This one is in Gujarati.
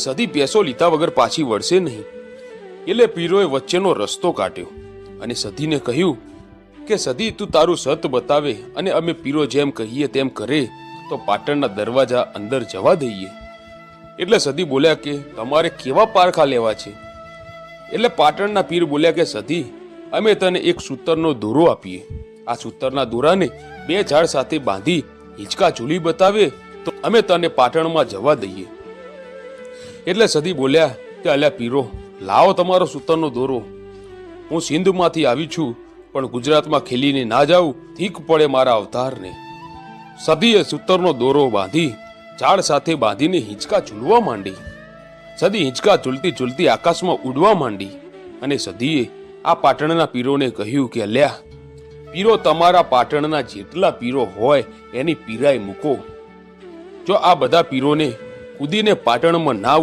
સદી પેસો લીધા વગર પાછી વળશે નહીં. એટલે પીરોએ વચ્ચેનો રસ્તો કાઢ્યો અને સદીને કહ્યું કે સદી, તું તારું સત બતાવે અને અમે પીરો જેમ કહીએ તેમ કરે તો પાટણના દરવાજા અંદર જવા દઈએ. એટલે સદી બોલ્યા કે તમારે કેવા પારખા લેવા છે? એટલે પાટણના પીર બોલ્યા કે સદી, અમે તને એક સૂતરનો દોરો આપીએ. આ સૂતરના દોરાને 2 ઝાડ સાથે બાંધી હિંચકા ઝૂલી બતાવે તો અમે તને પાટણમાં જવા દઈએ. એટલે સદી બોલ્યા કે અલ્યા પીરો, લાવો તમારો સૂતરનો દોરો. હું સિંધમાંથી આવી છું, પણ ગુજરાતમાં ખેલીને ના જાઉં, ઠીક પડે મારા અવતારને. સદીએ સૂતરનો દોરો બાંધી ઝાડ સાથે બાંધીને હિંચકા ઝૂલવા માંડી. સદી હિંચકા ઝૂલતી ઝૂલતી આકાશમાં ઉડવા માંડી અને સદીએ આ પાટણના પીરોને કહ્યું કે અલ્યા પીરો, તમારા પાટણના જેટલા પીરો હોય એની પીરાઈ મૂકો. જો આ બધા પીરોને કૂદીને પાટણમાં ના